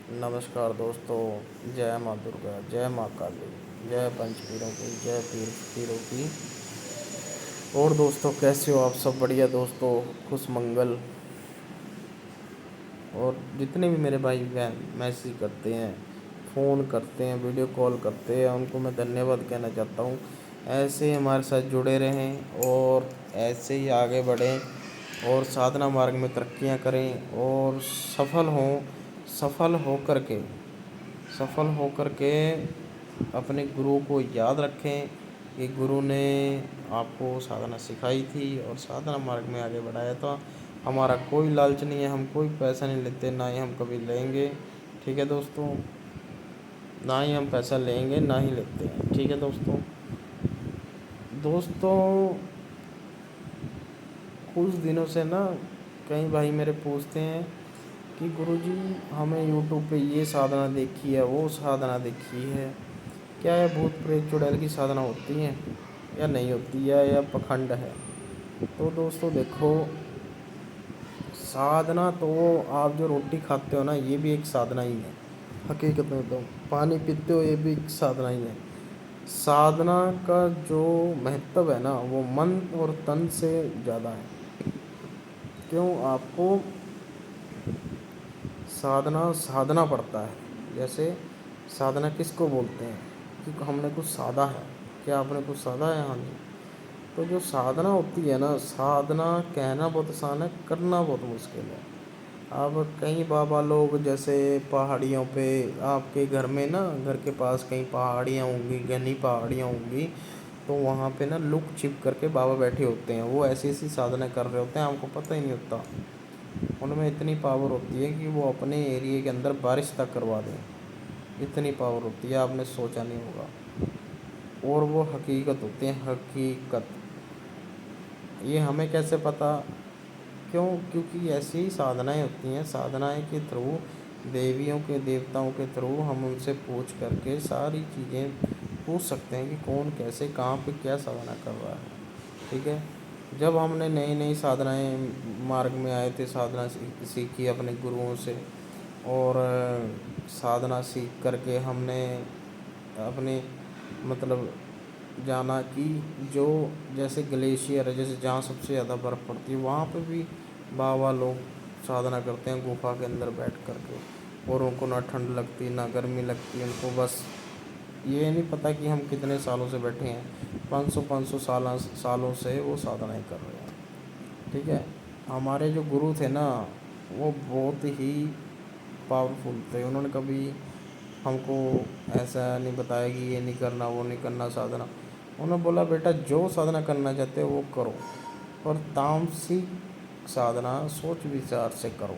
नमस्कार दोस्तों। जय माँ दुर्गा, जय माँ काली, जय पंच पीरों की, जय पीर पीरों की। और दोस्तों कैसे हो आप सब? बढ़िया दोस्तों, खुश मंगल। और जितने भी मेरे भाई बहन मैसेज करते हैं, फ़ोन करते हैं, वीडियो कॉल करते हैं, उनको मैं धन्यवाद कहना चाहता हूँ। ऐसे ही हमारे साथ जुड़े रहें और ऐसे ही आगे बढ़ें और साधना मार्ग में तरक्कियाँ करें और सफल होकर के अपने गुरु को याद रखें कि गुरु ने आपको साधना सिखाई थी और साधना मार्ग में आगे बढ़ाया था। हमारा कोई लालच नहीं है, हम कोई पैसा नहीं लेते, ना ही हम कभी लेंगे। ठीक है दोस्तों, ना ही हम पैसा लेंगे ना ही लेते हैं। ठीक है दोस्तों। दोस्तों कुछ दिनों से ना कई भाई मेरे पूछते हैं कि गुरुजी हमें यूट्यूब पे ये साधना देखी है, वो साधना देखी है, क्या यह भूत प्रेत चुड़ैल की साधना होती है या नहीं होती है या पखंड है? तो दोस्तों देखो, साधना तो आप जो रोटी खाते हो ना, ये भी एक साधना ही है। हकीकत में तो पानी पीते हो, ये भी एक साधना ही है। साधना का जो महत्व है ना, वो मन और तन से ज़्यादा है। क्यों? आपको साधना पड़ता है। जैसे साधना किसको बोलते हैं कि हमने कुछ साधा है। क्या आपने कुछ साधा है? हाँ जी। तो जो साधना होती है ना, साधना कहना बहुत आसान है, करना बहुत मुश्किल है। अब कई बाबा लोग जैसे पहाड़ियों पे, आपके घर में ना, घर के पास कहीं पहाड़ियाँ होंगी, घनी पहाड़ियाँ होंगी, तो वहाँ पे ना लुक छिप करके बाबा बैठे होते हैं। वो ऐसी ऐसी साधना कर रहे होते हैं, हमको पता ही नहीं होता। उनमें इतनी पावर होती है कि वो अपने एरिया के अंदर बारिश तक करवा दें। इतनी पावर होती है, आपने सोचा नहीं होगा। और वो हकीकत होती है, हकीकत। ये हमें कैसे पता? क्यों? क्योंकि ऐसी ही साधनाएं होती हैं। साधनाएं के थ्रू, देवियों के देवताओं के थ्रू हम उनसे पूछ करके सारी चीज़ें पूछ सकते हैं कि कौन कैसे कहाँ पे क्या साधना कर रहा है। ठीक है। जब हमने नई नई साधनाएं मार्ग में आए थे, साधना सीखी अपने गुरुओं से, और साधना सीख करके हमने अपने मतलब जाना कि जो जैसे ग्लेशियर है, जैसे जहाँ सबसे ज़्यादा बर्फ़ पड़ती है, वहाँ पे भी बाबा लोग साधना करते हैं गुफा के अंदर बैठ कर के। और उनको ना ठंड लगती ना गर्मी लगती, उनको बस ये नहीं पता कि हम कितने सालों से बैठे हैं। 500 सालों से वो साधनाएँ कर रहे हैं। ठीक है। हमारे जो गुरु थे ना, वो बहुत ही पावरफुल थे। उन्होंने कभी हमको ऐसा नहीं बताया कि ये नहीं करना, वो नहीं करना साधना। उन्होंने बोला बेटा, जो साधना करना चाहते हो वो करो, और तामसिक साधना सोच विचार से करो।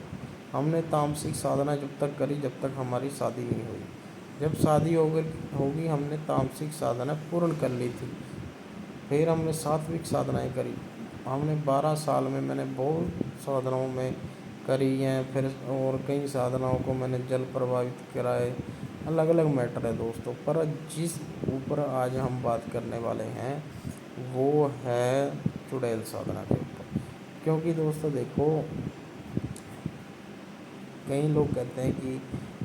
हमने तामसिक साधना जब तक करी जब तक हमारी शादी नहीं हुई। जब शादी होगी हमने तामसिक साधना पूर्ण कर ली थी। फिर हमने सात्विक साधनाएं करी। हमने 12 साल में मैंने बहुत साधनाओं में करी हैं। फिर और कई साधनाओं को मैंने जल प्रभावित कराए। अलग अलग मैटर है दोस्तों, पर जिस ऊपर आज हम बात करने वाले हैं वो है चुड़ैल साधना के ऊपर। क्योंकि दोस्तों देखो, कई लोग कहते हैं कि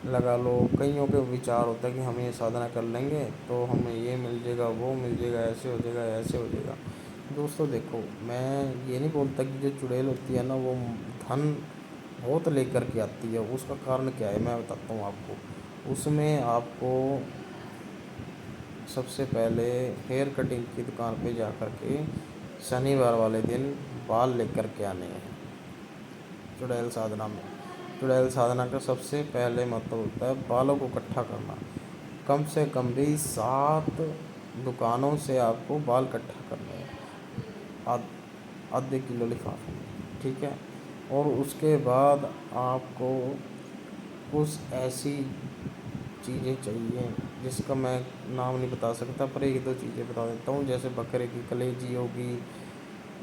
लगा लो, कईयों के विचार होता है कि हम ये साधना कर लेंगे तो हमें ये मिल जाएगा, वो मिल जाएगा, ऐसे हो जाएगा, ऐसे हो जाएगा। दोस्तों देखो, मैं ये नहीं बोलता कि जो चुड़ैल होती है ना, वो धन बहुत लेकर के आती है। उसका कारण क्या है मैं बताता हूँ आपको। उसमें आपको सबसे पहले हेयर कटिंग की दुकान पे जा कर के शनिवार वाले दिन बाल लेकर के आने हैं। चुड़ैल साधना में, चुड़ैल साधना का सबसे पहले मतलब होता है बालों को इकट्ठा करना। कम से कम भी 7 दुकानों से आपको बाल इकट्ठा करने हैं, आधे किलो लिफाफे में। ठीक है। और उसके बाद आपको कुछ ऐसी चीज़ें चाहिए जिसका मैं नाम नहीं बता सकता, पर एक दो चीज़ें बता देता हूँ। जैसे बकरे की कलेजी होगी,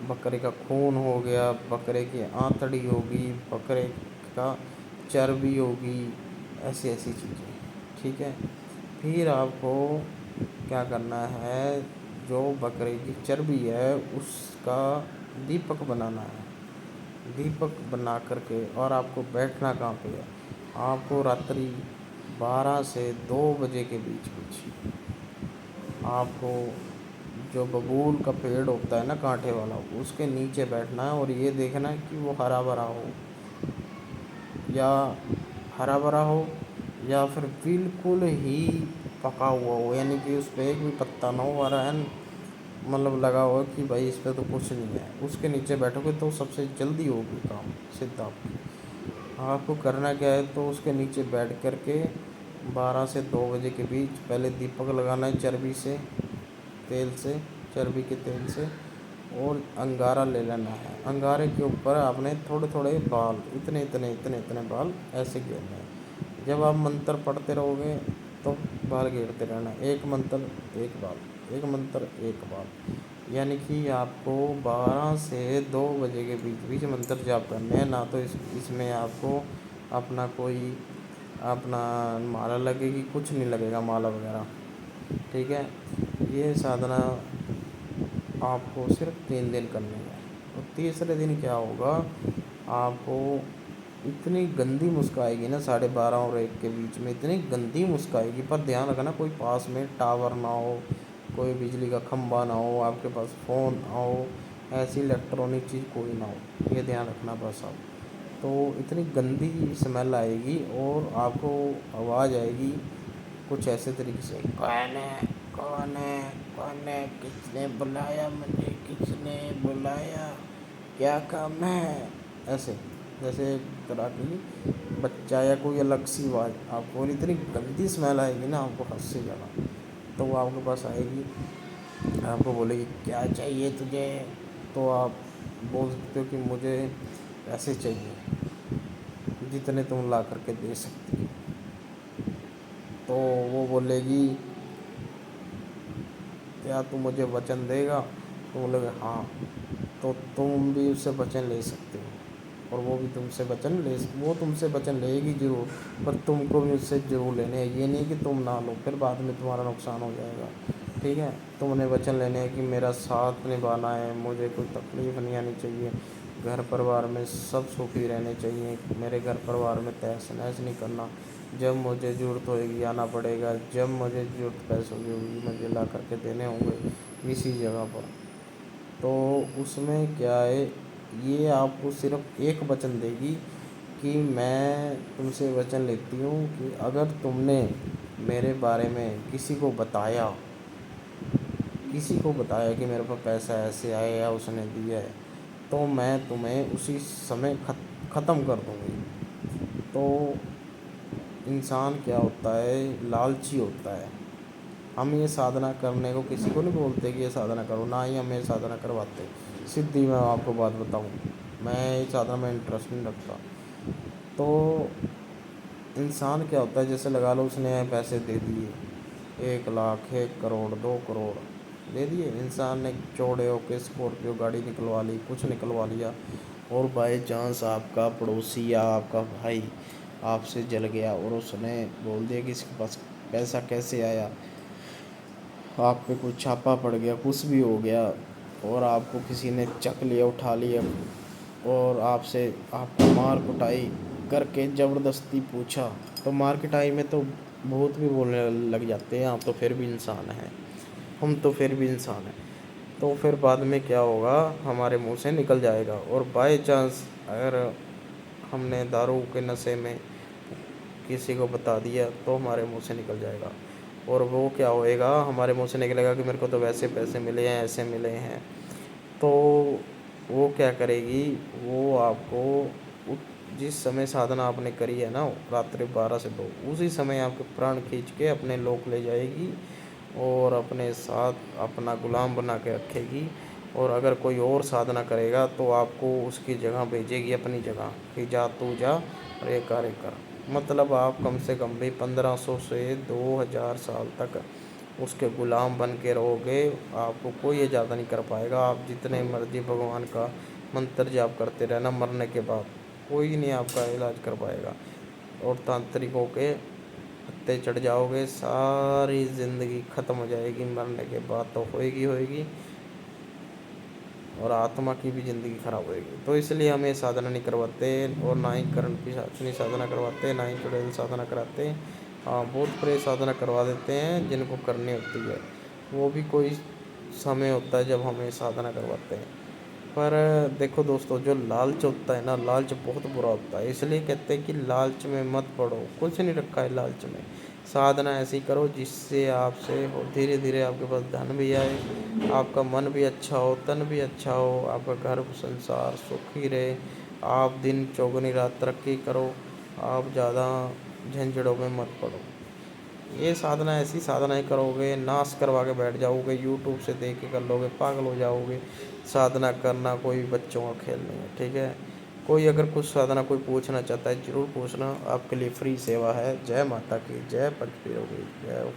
बकरे का खून हो गया, बकरे की आंतड़ी होगी, बकरे का चर्बी होगी, ऐसी ऐसी चीज़ें। ठीक है। फिर आपको क्या करना है, जो बकरे की चर्बी है उसका दीपक बनाना है। दीपक बना करके, और आपको बैठना कहाँ पे है, आपको रात्रि 12 से 2 बजे के बीच आपको जो बबूल का पेड़ होता है ना कांटे वाला, उसके नीचे बैठना है और ये देखना है कि वो हरा भरा हो, या हरा भरा हो या फिर बिल्कुल ही पका हुआ हो, यानी कि उस पर एक भी पत्ता ना हो, हरा है मतलब लगा हुआ कि भाई इस पर तो कुछ नहीं है, उसके नीचे बैठोगे तो सबसे जल्दी होगी काम सीधा आपकी। आपको करना क्या है, तो उसके नीचे बैठ कर के 12 से 2 बजे के बीच पहले दीपक लगाना है तेल से चर्बी के तेल से, और अंगारा ले लेना है। अंगारे के ऊपर आपने थोड़े थोड़े बाल, इतने बाल ऐसे घेरने हैं। जब आप मंत्र पढ़ते रहोगे तो बाल घेरते रहना, एक मंत्र एक बाल, एक मंत्र एक बाल, यानी कि आपको 12 से 2 बजे के बीच बीच मंत्र जाप करने हैं ना। तो इसमें आपको अपना कोई अपना माला लगेगी, कुछ नहीं लगेगा माला वगैरह, ठीक है। ये साधना आपको सिर्फ 3 दिन करनी है, और तीसरे दिन क्या होगा, आपको इतनी गंदी मुस्क आएगी ना, 12:30 और 1 के बीच में इतनी गंदी मुस्क आएगी। पर ध्यान रखना कोई पास में टावर ना हो, कोई बिजली का खंभा ना हो, आपके पास फ़ोन ना हो, ऐसी इलेक्ट्रॉनिक चीज़ कोई ना हो, ये ध्यान रखना बस आप। तो इतनी गंदी स्मेल आएगी और आपको आवाज़ आएगी कुछ ऐसे तरीके से, कौन है, कौन है, कौन है, किसने बुलाया मुझे, किसने बुलाया, क्या काम है, ऐसे जैसे एक तरह की बच्चा या कोई अलग सी आवाज़ आपको, और इतनी गंदी स्मेल आएगी ना आपको हद से ज़्यादा। तो वो आपके पास आएगी, आपको बोलेगी क्या चाहिए तुझे, तो आप बोल सकते हो कि मुझे पैसे चाहिए जितने तुम ला करके दे सकती हो। तो वो बोलेगी क्या तू मुझे वचन देगा, तो बोलोगे हाँ, तो तुम भी उससे वचन ले सकते हो, और वो भी तुमसे वचन वो तुमसे वचन लेगी ज़रूर, पर तुमको भी उससे ज़रूर लेने हैं। ये नहीं कि तुम ना लो फिर बाद में तुम्हारा नुकसान हो जाएगा, ठीक है। तुमने वचन लेने हैं कि मेरा साथ निभाना है, मुझे कोई तकलीफ़ नहीं आनी चाहिए, घर परिवार में सब सुखी रहने चाहिए, मेरे घर परिवार में तहस नहस नहीं करना, जब मुझे ज़रूरत होएगी आना पड़ेगा, जब मुझे ज़रूरत पैसों की होगी मुझे ला करके देने होंगे इसी जगह पर। तो उसमें क्या है, ये आपको सिर्फ एक वचन देगी कि मैं तुमसे वचन लेती हूँ कि अगर तुमने मेरे बारे में किसी को बताया कि मेरे पास पैसा ऐसे आया या उसने दिया है, तो मैं तुम्हें उसी समय ख़त्म कर दूँगी। तो इंसान क्या होता है, लालची होता है। हम ये साधना करने को किसी को नहीं बोलते कि ये साधना करो, ना ही हम ये साधना करवाते। सीधी मैं आपको बात बताऊँ, मैं ये साधना में इंटरेस्ट नहीं रखता। तो इंसान क्या होता है, जैसे लगा लो उसने पैसे दे दिए, 1 लाख, 1 करोड़, 2 करोड़ दे दिए, इंसान ने चौड़े होके स्कॉर्पियो गाड़ी निकलवा ली, कुछ निकलवा लिया, और बाई चांस आपका पड़ोसी या आपका भाई आपसे जल गया और उसने बोल दिया कि इसके पास पैसा कैसे आया, आप पे कुछ छापा पड़ गया, कुछ भी हो गया, और आपको किसी ने चक लिया, उठा लिया, और आपसे आपको मार कुटाई करके ज़बरदस्ती पूछा, तो मार कुटाई में तो भूत भी बोलने लग जाते हैं, आप तो फिर भी इंसान हैं, हम तो फिर भी इंसान हैं। तो फिर बाद में क्या होगा, हमारे मुंह से निकल जाएगा, और बाय चांस अगर हमने दारू के नशे में किसी को बता दिया तो हमारे मुंह से निकल जाएगा, और वो क्या होएगा, हमारे मुंह से निकलेगा कि मेरे को तो वैसे पैसे मिले हैं, ऐसे मिले हैं। तो वो क्या करेगी, वो आपको जिस समय साधना आपने करी है ना, रात्रि 12 से 2, उसी समय आपके प्राण खींच के अपने लोक ले जाएगी, और अपने साथ अपना गुलाम बना के रखेगी। और अगर कोई और साधना करेगा तो आपको उसकी जगह भेजेगी, अपनी जगह कि जा तू जा और ये कार्य कर। मतलब आप कम से कम भी 1500 से 2000 साल तक उसके गुलाम बन के रहोगे, आपको कोई इजाज़त नहीं कर पाएगा। आप जितने मर्जी भगवान का मंत्र जाप करते रहना, मरने के बाद कोई नहीं आपका इलाज कर पाएगा, और तांत्रिकों के पत्ते चढ़ जाओगे, सारी ज़िंदगी ख़त्म हो जाएगी, मरने के बाद तो होएगी होएगी। और आत्मा की भी ज़िंदगी खराब होएगी। तो इसलिए हम ये साधना नहीं करवाते और ना ही करण पिशाचिनी साधना करवाते, ना ही चुड़ैल साधना कराते। हाँ, भूत प्रेत साधना करवा देते हैं जिनको करनी होती है, वो भी कोई समय होता है जब हम ये साधना करवाते हैं। पर देखो दोस्तों, जो लालच होता है ना, लालच बहुत बुरा होता है। इसलिए कहते हैं कि लालच में मत पड़ो, कुछ नहीं रखा है लालच में। साधना ऐसी करो जिससे आपसे हो धीरे धीरे आपके पास धन भी आए, आपका मन भी अच्छा हो, तन भी अच्छा हो, आपका घर संसार सुखी रहे, आप दिन चौगुनी रात तरक्की करो, आप ज़्यादा झंझटों में मत पड़ो। ये साधना ऐसी साधनाएँ करोगे, नाश करवा के बैठ जाओगे, यूट्यूब से देख के कर लोगे, पागल हो जाओगे। साधना करना कोई बच्चों का खेल नहीं है, ठीक है। कोई अगर कुछ साधना कोई पूछना चाहता है ज़रूर पूछना, आपके लिए फ्री सेवा है। जय माता की जय, पंच प्रियों की जय हो।